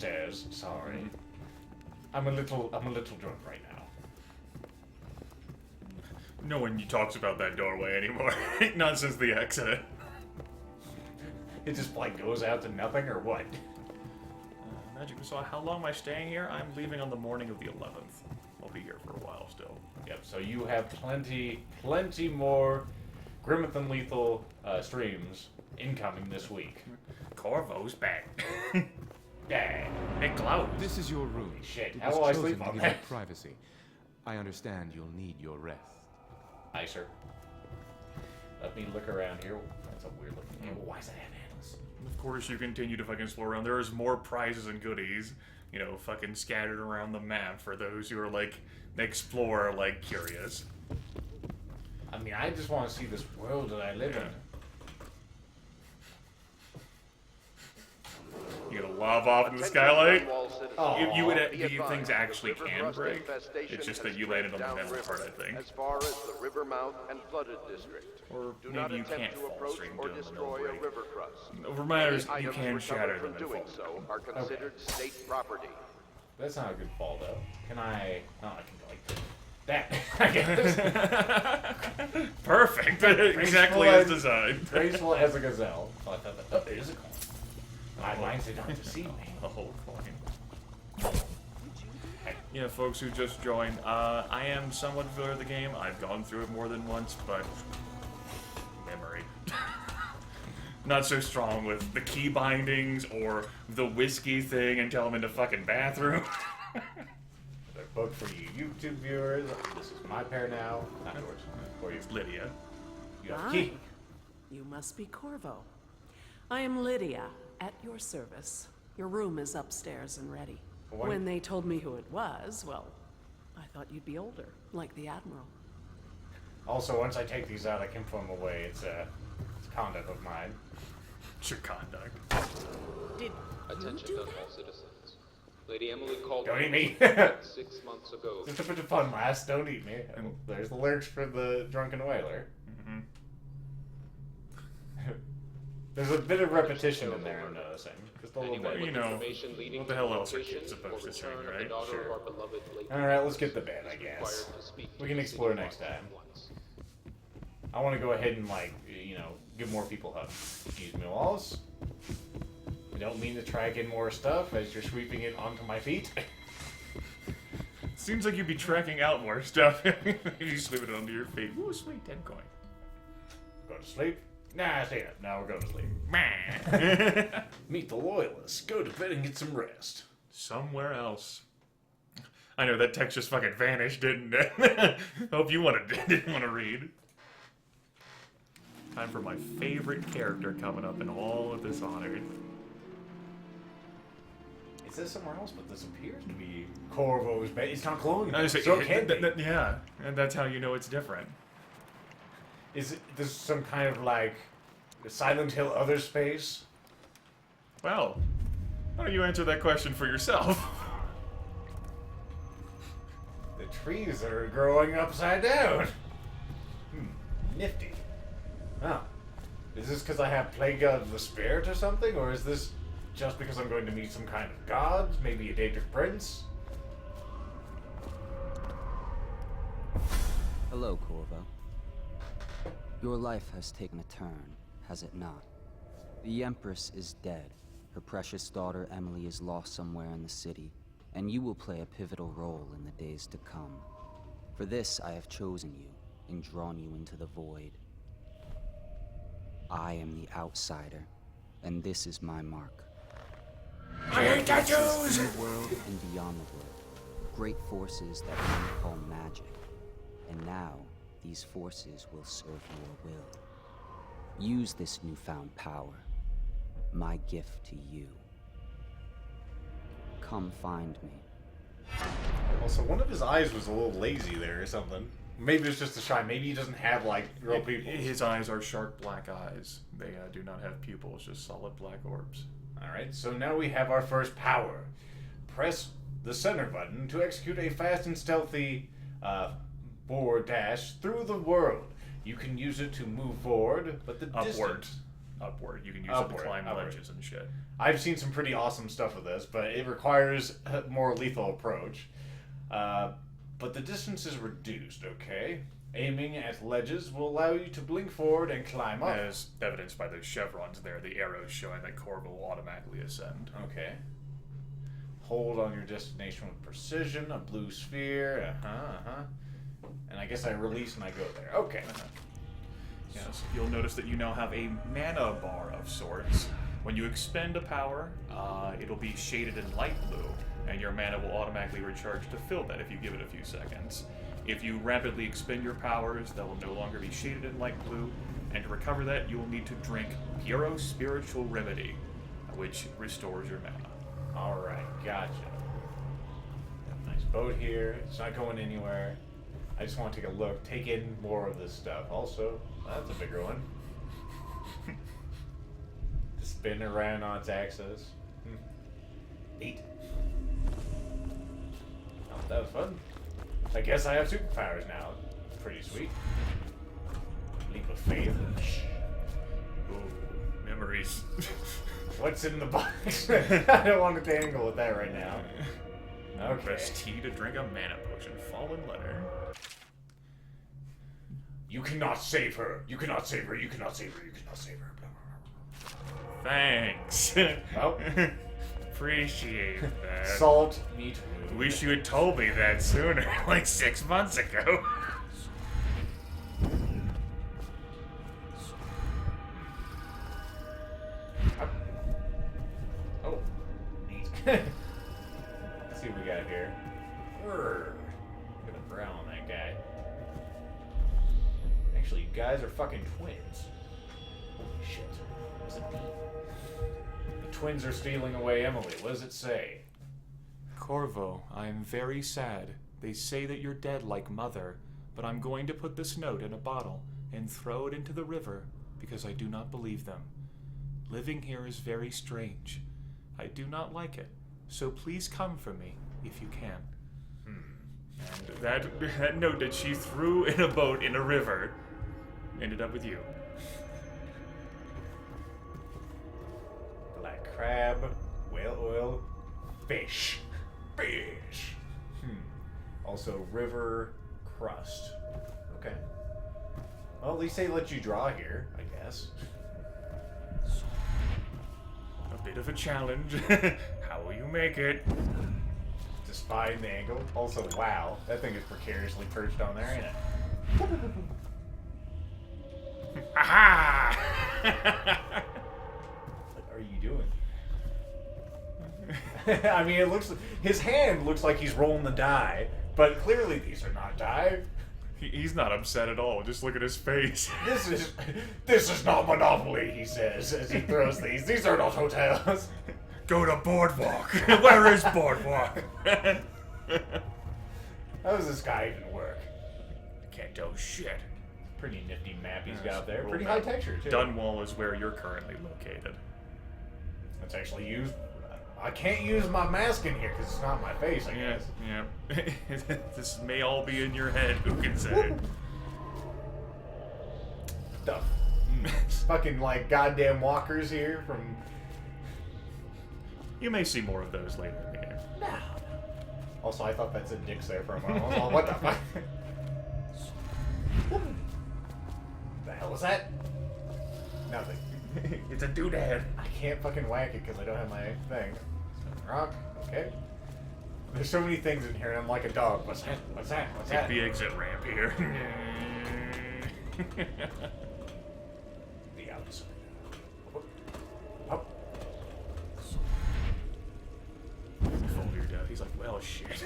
upstairs. Sorry. I'm a little drunk right now. No one talks about that doorway anymore. Not since the accident. It just like goes out to nothing or what? Magic Missile, how long am I staying here? I'm leaving on the morning of the 11th. I'll be here for a while still. Yep, so you have plenty more Grimith and Lethal streams incoming this week. Corvo's back. Yeah. Hey, Cloud. This is your room. Shit, It how was will I chosen sleep to on give that? you privacy. I understand you'll need your rest. Hi, sir. Let me look around here. That's a weird looking table. Why does that have handles? Of course, you continue to fucking explore around. There is more prizes and goodies, you know, fucking scattered around the map for those who are, like, explore, like, curious. I mean, I just want to see this world that I live in. You gonna lob off in the skylight? Oh, These things actually can break. It's just that you landed on the metal part, I think. As far as the river mouth and flooded district. Or Do not maybe you attempt can't to fall approach straight or into them and destroy they'll a break. river crust. Over matters, Any you items can recovered shatter from them and doing fall. so are considered state property. That's not a good fall, though. Can I... Oh, I can go like this. That, I guess. Perfect. Exactly as designed. Graceful as a gazelle. Oh, I thought that... Oh, there's a coin. My minds did not deceive me. A whole coin. Yeah, folks who just joined, I am somewhat familiar with the game. I've gone through it more than once, but memory. Not so strong with the key bindings or the whiskey thing until I'm in the fucking bathroom. Another book for you YouTube viewers. This is my pair now. Not yours. For you. It's Lydia. You have a Hi. key. You must be Corvo. I am Lydia, at your service. Your room is upstairs and ready. What? When they told me who it was, well, I thought you'd be older, like the Admiral. Also, once I take these out, I can put them away. It's a conduct of mine. It's your conduct. Did Attention you do all that? citizens. Lady Emily called Don't eat me. 6 months ago. Just a bit of fun, lass. Don't eat me. There's the lyrics for the Drunken Whaler. Mm-hmm. There's a bit of repetition in there, I'm noticing. Just a little Anyone bit. You with know, information leading what the to hell else are location kids supposed or to sing, return of the right? daughter Sure. of our beloved late Alright, let's get to bed, I is guess. required to speak We to can the explore city next department time. once. I want to go ahead and, like, you know, give more people hugs. Excuse me, Wallace. I don't mean to track in more stuff as you're sweeping it onto my feet. Seems like you'd be tracking out more stuff if you slip it onto your feet. Ooh, sweet, 10 coin. Go to sleep? Nah, stay up. Now we're going to sleep. Meh. Meet the loyalists. Go to bed and get some rest. Somewhere else. I know that text just fucking vanished, didn't it? Hope you didn't want to read. Time for my favorite character coming up in all of Dishonored. It says somewhere else, but this appears to be Corvo's bed. It's not glowing. I was So it can be. yeah, and that's how you know it's different. Is this some kind of, like, Silent Hill other space? Well, why don't you answer that question for yourself? The trees are growing upside down. Nifty. Oh. Is this because I have Plague of the Spirit or something? Or is this just because I'm going to meet some kind of gods? Maybe a Daedric prince? Hello, Corvo. Your life has taken a turn, has it not? The Empress is dead. Her precious daughter Emily is lost somewhere in the city, and you will play a pivotal role in the days to come. For this, I have chosen you and drawn you into the void. I am the outsider, and this is my mark. I hate tattoos! In the world and beyond the world, great forces that men call magic. And now, these forces will serve your will. Use this newfound power, my gift to you. Come find me. Also, one of his eyes was a little lazy there or something. Maybe it's just a shine. Maybe he doesn't have, like, real people. His eyes are sharp black eyes. They do not have pupils, just solid black orbs. Alright, so now we have our first power. Press the center button to execute a fast and stealthy forward dash through the world. You can use it to move forward, but the Upward. distance... upward. You can use it to climb upward. ledges and shit. I've seen some pretty awesome stuff with this, but it requires a more lethal approach. But the distance is reduced, okay? Aiming at ledges will allow you to blink forward and climb up. As evidenced by the chevrons there, the arrows showing that Corvo will automatically ascend. Okay. Hold on your destination with precision, a blue sphere, And I guess I release and I go there. Okay. Yes, you'll notice that you now have a mana bar of sorts. When you expend a power, it'll be shaded in light blue, and your mana will automatically recharge to fill that if you give it a few seconds. If you rapidly expend your powers, that will no longer be shaded in light blue, and to recover that, you will need to drink Puro Spiritual Remedy, which restores your mana. Alright, gotcha. Got a nice boat here. It's not going anywhere. I just want to take a look, take in more of this stuff. Also, that's a bigger one. To spin around on its axis. Neat. Oh, that was fun. I guess I have superpowers now. Pretty sweet. Leap of faith. Ooh, memories. What's in the box? I don't want to tangle with that right now. Okay. Press T to drink a mana potion. Fallen letter. You cannot save her. You cannot save her. You cannot save her. You cannot save her. Thanks. Oh. Appreciate that. Salt meat wound. Wish you had told me that sooner, like 6 months ago. Oh, neat. Let's see what we got here. Urgh. I'm gonna growl on that guy. Actually, you guys are fucking twins. Holy shit. What's it mean? The twins are stealing away Emily. What does it say? Corvo, I am very sad. They say that you're dead like Mother, but I'm going to put this note in a bottle and throw it into the river because I do not believe them. Living here is very strange. I do not like it, so please come for me if you can. And that note that she threw in a boat in a river ended up with you. Black crab, whale oil, fish. Fish. Also, river crust. Okay. Well, at least they let you draw here, I guess. A bit of a challenge. How will you make it? Just find the angle. Also, wow, that thing is precariously perched on there, ain't it? Aha! What are you doing? I mean, it looks. His hand looks like he's rolling the die, but clearly these are not die. He's not upset at all. Just look at his face. This is not Monopoly, he says as he throws these. These are not hotels. Go to Boardwalk. Where is Boardwalk? How does this guy even work? Can't do shit. Pretty nifty map he's got there. Roll Pretty map. high texture too. Dunwall is where you're currently located. Let's actually use. I can't use my mask in here because it's not my face, I guess. Yeah. This may all be in your head. Who can say? Stuff. Fucking like goddamn walkers here from. You may see more of those later in the game. No. Also, I thought that said dicks there for a moment. I was all, what the fuck? The hell is that? Nothing. It's a doodad. I can't fucking whack it because I don't have my thing. Rock. Okay. There's so many things in here, and I'm like a dog. What's that? What's that? What's Take that? the exit ramp here. The outside. Up. Fall to your death. He's like, well, shit.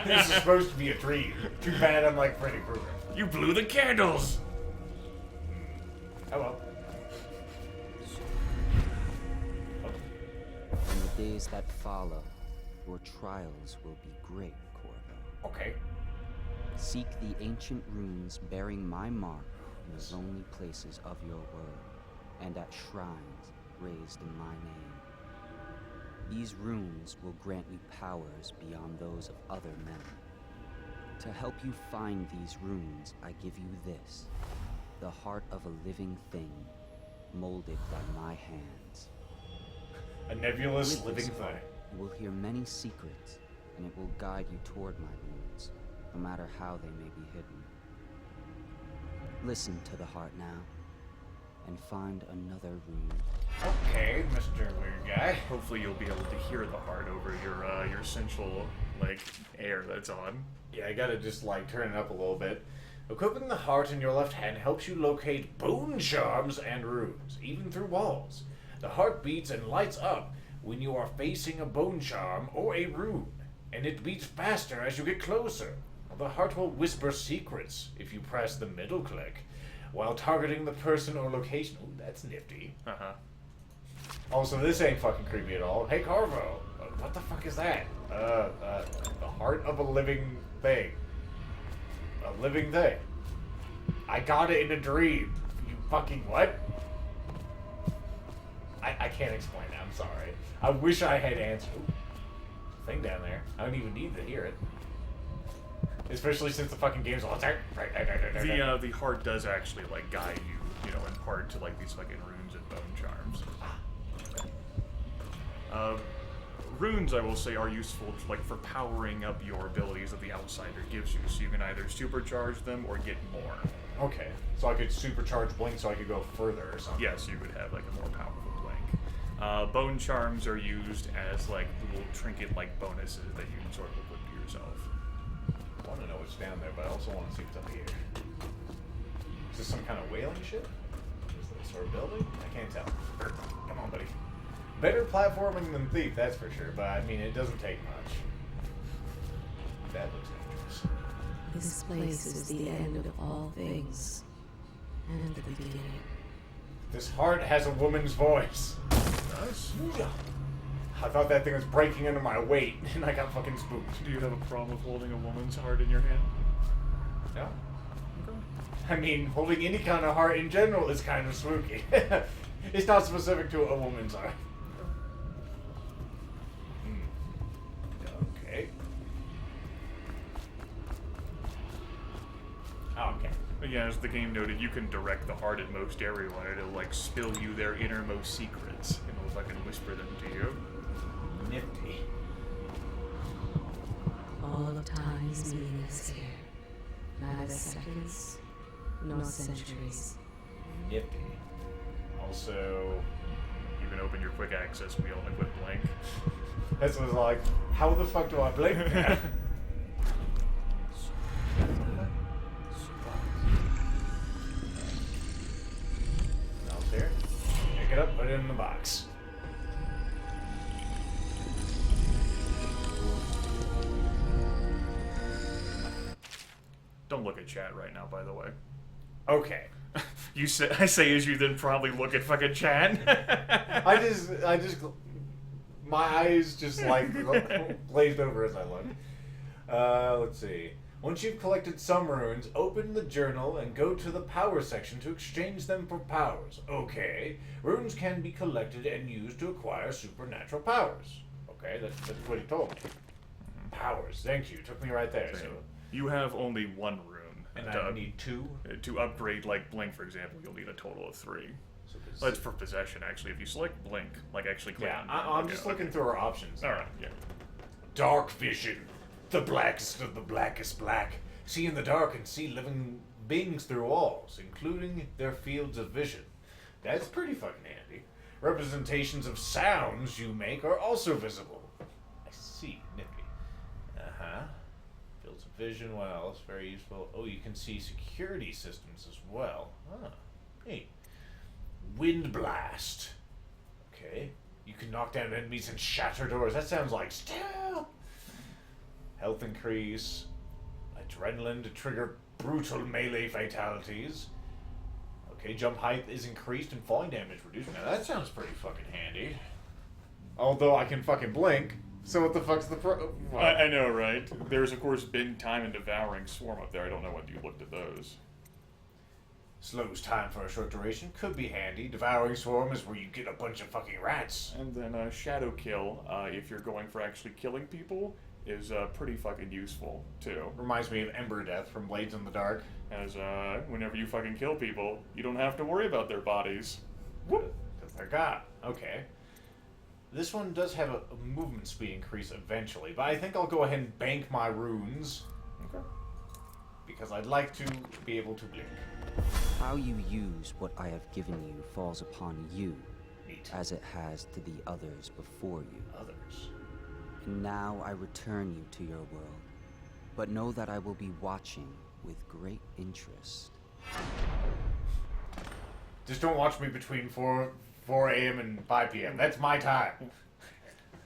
This is supposed to be a dream. Too bad I'm like Freddy Krueger. You blew the candles. Oh well. In the days that follow, your trials will be great, Corvo. Okay. Seek the ancient runes bearing my mark in the lonely places of your world, and at shrines raised in my name. These runes will grant you powers beyond those of other men. To help you find these runes, I give you this, the heart of a living thing. molded by my hands. A nebulous With living this thing. heart, you will hear many secrets, and it will guide you toward my runes, no matter how they may be hidden. Listen to the heart now, and find another rune. Okay, Mr. Weird Guy. Hopefully you'll be able to hear the heart over your central, like, air that's on. Yeah, I gotta just, like, turn it up a little bit. Equipping the heart in your left hand helps you locate bone charms and runes, even through walls. The heart beats and lights up when you are facing a bone charm or a rune, and it beats faster as you get closer. The heart will whisper secrets if you press the middle click, while targeting the person or location. Ooh, that's nifty. Uh-huh. Also, this ain't fucking creepy at all. Hey, Carvo, what the fuck is that? The heart of a living thing. A living thing. I got it in a dream. You fucking what? I can't explain that, I'm sorry. I wish I had answered. Ooh, thing down there. I don't even need to hear it. Especially since the fucking game's all The heart does actually, like, guide you, in part to, like, these fucking runes and bone charms. Runes, I will say, are useful, like, for powering up your abilities that the outsider gives you, so you can either supercharge them or get more. Okay, so I could supercharge Blink so I could go further or something. Yes, you would have, like, a more powerful blink. Bone charms are used as, like, little trinket-like bonuses that you can sort of equip to yourself. I want to know what's down there, but I also want to see what's up here. Is this some kind of whaling ship? Is this sort of building? I can't tell. Come on, buddy. Better platforming than Thief, that's for sure, but I mean, it doesn't take much. That looks dangerous. This place is the end of all things, and the beginning. This heart has a woman's voice. Nice. I thought that thing was breaking under my weight, and I got fucking spooked. Do you have a problem with holding a woman's heart in your hand? No. Okay. I mean, holding any kind of heart in general is kind of spooky. It's not specific to a woman's heart. Okay. Okay. Yeah, as the game noted, you can direct the heart at most everyone, and it'll, like, spill you their innermost secrets, and it'll fucking whisper them to you. Nifty. All of time is meaningless here. Neither seconds, nor centuries. Nifty. Also, You can open your quick access wheel and equip Blink. this was like, how the fuck do I blink that? Now it's here. Pick it up, put it in the box. Don't look at chat right now, by the way. Okay. I say as you then probably look at fucking chat. I just, my eyes just like glazed over as I look. Let's see. Once you've collected some runes, open the journal and go to the power section to exchange them for powers. Okay. Runes can be collected and used to acquire supernatural powers. Okay, that's what he told me. Powers. Thank you. Took me right there. So, You have only one rune. and I need 2. To upgrade, like, Blink, for example, you'll need a total of 3. So this- That's for possession, actually. If you select Blink, like, actually click yeah, on I'm okay, just looking through our options. Alright, yeah. Dark vision. The blackest of the blackest black. See in the dark and see living beings through walls, including their fields of vision. That's pretty fucking handy. Representations of sounds you make are also visible. I see. Nifty. Uh-huh. Fields of vision, what else? Very useful. Oh, you can see security systems as well. Huh. Hey. Wind blast. Okay. You can knock down enemies and shatter doors. That sounds like stealth. Health increase. Adrenaline to trigger brutal melee fatalities. Okay, jump height is increased and falling damage reduced. Now that sounds pretty fucking handy. Although I can fucking blink, so what the fuck's the what? I know, right? There's, of course, Big Time and Devouring Swarm up there. I don't know whether you looked at those. Slows time for a short duration. Could be handy. Devouring Swarm is where you get a bunch of fucking rats. And then Shadow Kill, if you're going for actually killing people, is pretty fucking useful, too. Reminds me of Ember Death from Blades in the Dark. As whenever you fucking kill people, you don't have to worry about their bodies. Because they're gone. Okay. This one does have a movement speed increase eventually, but I think I'll go ahead and bank my runes. Okay. Because I'd like to be able to blink. How you use what I have given you falls upon you, Neat. as it has to the others before you. Others. And now I return you to your world, but know that I will be watching with great interest. Just don't watch me between 4 a.m. and 5 p.m. That's my time.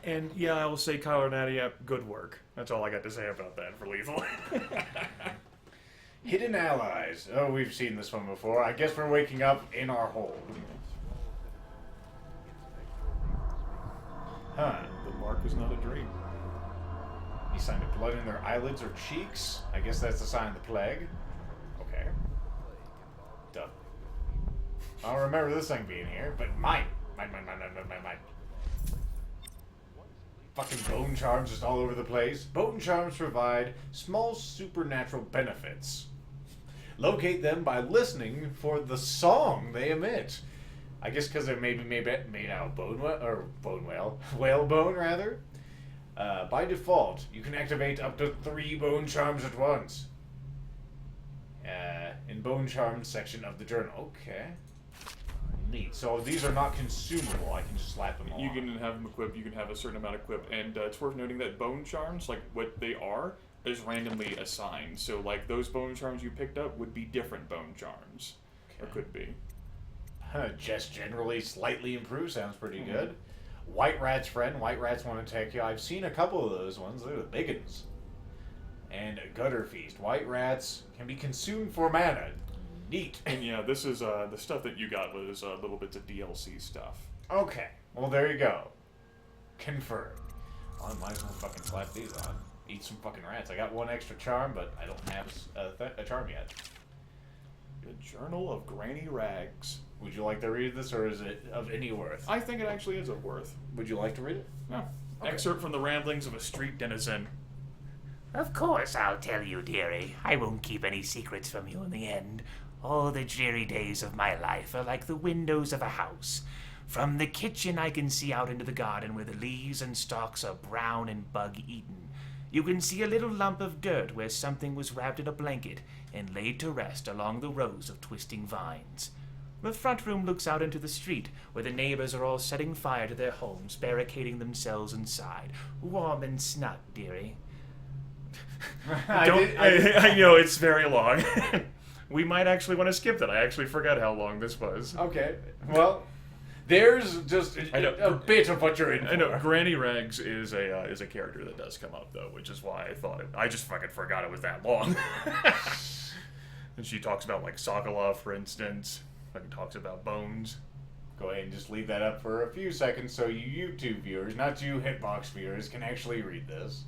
And yeah, I will say, Kyle and Nadia, good work. That's all I got to say about that for Lethal. Hidden allies. Oh, we've seen this one before. I guess we're waking up in our hole. Huh. The mark was not a dream. Any sign of blood in their eyelids or cheeks? I guess that's the sign of the plague. Okay. Duh. I don't remember this thing being here, but mine. Mine. Fucking bone charms just all over the place. Bone charms provide small supernatural benefits. Locate them by listening for the song they emit. I guess because they're maybe made out of whale bone rather. By default, you can activate up to 3 bone charms at once. In bone charms section of the journal. Okay. Neat. So these are not consumable. I can just slap them on. You can have them equipped. You can have a certain amount equipped, and it's worth noting that bone charms, like what they are, is randomly assigned. So, like those bone charms you picked up would be different bone charms, or could be. Just generally slightly improved. Sounds pretty good. White Rat's friend. White Rats want to attack you. I've seen a couple of those ones. They're the big ones. And Gutter Feast. White Rats can be consumed for mana. Neat. And yeah, this is the stuff that you got was little bits of DLC stuff. Okay. Well, there you go. Confirmed. Well, I might as well fucking slap these on. Eat some fucking rats. I got 1 extra charm, but I don't have a charm yet. The Journal of Granny Rags. Would you like to read this, or is it of any worth? I think it actually is of worth. Would you like to read it? No. Okay. Excerpt from the ramblings of a street denizen. Of course I'll tell you, dearie. I won't keep any secrets from you in the end. All the dreary days of my life are like the windows of a house. From the kitchen I can see out into the garden where the leaves and stalks are brown and bug-eaten. You can see a little lump of dirt where something was wrapped in a blanket and laid to rest along the rows of twisting vines. The front room looks out into the street, where the neighbors are all setting fire to their homes, barricading themselves inside. Warm and snug, dearie. I know it's very long. We might actually want to skip that. I actually forgot how long this was. Okay. Well, there's just a bit of what you're in for. I know. Granny Rags is a character that does come up, though, which is why I thought it. I just fucking forgot it was that long. And she talks about, like, Sokolov, for instance. Fucking talks about bones. Go ahead and just leave that up for a few seconds so you YouTube viewers, not you Hitbox viewers, can actually read this.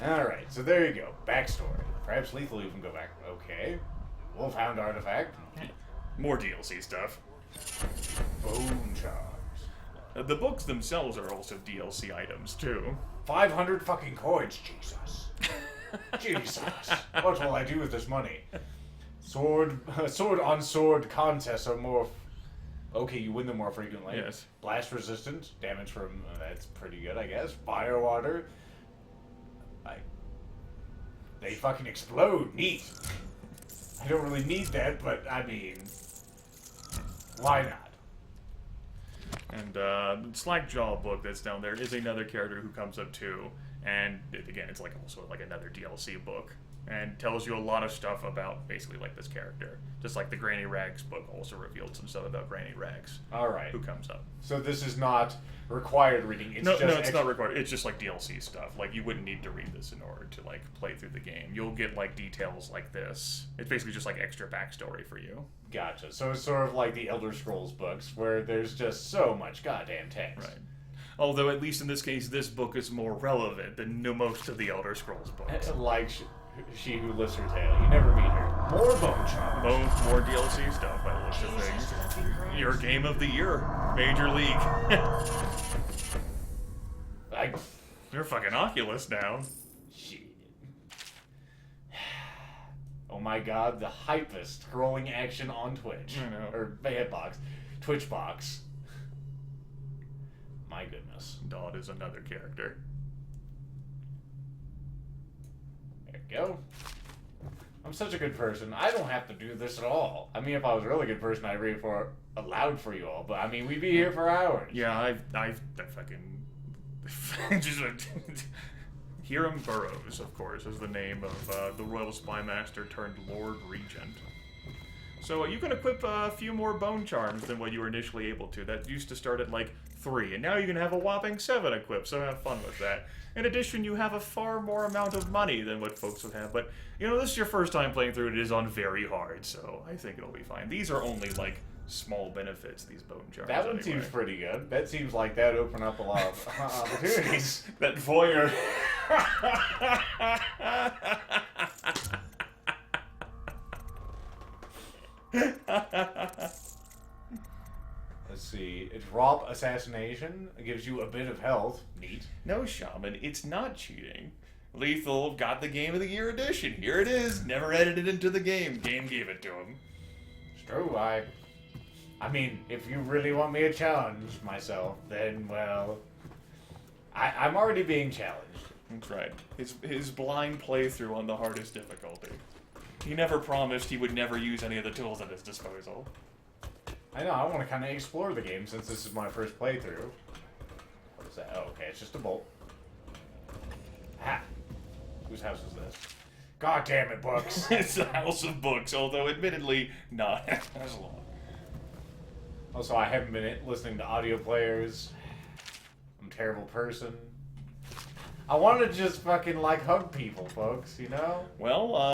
Alright, so there you go. Backstory. Perhaps Lethal even go back. Okay. Wolfhound artifact. More DLC stuff. Bone charms. The books themselves are also DLC items, too. 500 fucking coins, Jesus. Jesus. What will I do with this money? Sword on sword contests are more... Okay, you win them more frequently. Yes. Blast resistant. Damage from... that's pretty good, I guess. Fire water. They fucking explode. Neat. I don't really need that, but I mean... why not? And Slackjaw book that's down there is another character who comes up too. And again, it's like also like another DLC book. And tells you a lot of stuff about basically like this character. Just like the Granny Rags book also revealed some stuff about Granny Rags. Alright. Who comes up. So this is not required reading. It's No, just it's not required. It's just like DLC stuff. Like you wouldn't need to read this in order to like play through the game. You'll get like details like this. It's basically just like extra backstory for you. Gotcha. So it's sort of like the Elder Scrolls books where there's just so much goddamn text. Right. Although at least in this case, this book is more relevant than most of the Elder Scrolls books. Like she who lifts her tail. You never meet her. More bone charms. More DLC stuff by the looks of things. Your game of the year, Major League. You're fucking Oculus now. Shit. Oh my god, the hypest scrolling action on Twitch. I know. Or Hitbox. Twitch box. My goodness. Dodd is another character. There you go. I'm such a good person. I don't have to do this at all. I mean, if I was a really good person, I'd read for aloud for you all. But I mean, we'd be here for hours. Yeah, I fucking just Hiram Burroughs, of course, is the name of the Royal Spymaster turned Lord Regent. So you can equip a few more bone charms than what you were initially able to. That used to start at like 3, and now you can have a whopping 7 equipped, so have fun with that. In addition, you have a far more amount of money than what folks would have, but, you know, this is your first time playing through it. It is on very hard, so I think it'll be fine. These are only, like, small benefits, these bone charms. That one anyway. seems pretty good. That seems like that open up a lot of opportunities. That voyeur. Let's see. It's Drop Assassination. It gives you a bit of health. Neat. No, Shaman, it's not cheating. Lethal got the Game of the Year edition. Here it is. Never edited into the game. Game gave it to him. It's true. I mean, if you really want me to challenge myself, then, well, I'm already being challenged. That's right. His blind playthrough on the hardest difficulty. He never promised he would never use any of the tools at his disposal. I know, I want to kind of explore the game since this is my first playthrough. What is that? Oh, okay, it's just a bolt. Ah! Whose house is this? God damn it, books! It's a house of books, although admittedly not as long. Also, I haven't been listening to audio players. I'm a terrible person. I want to just fucking, like, hug people, folks, you know? Well,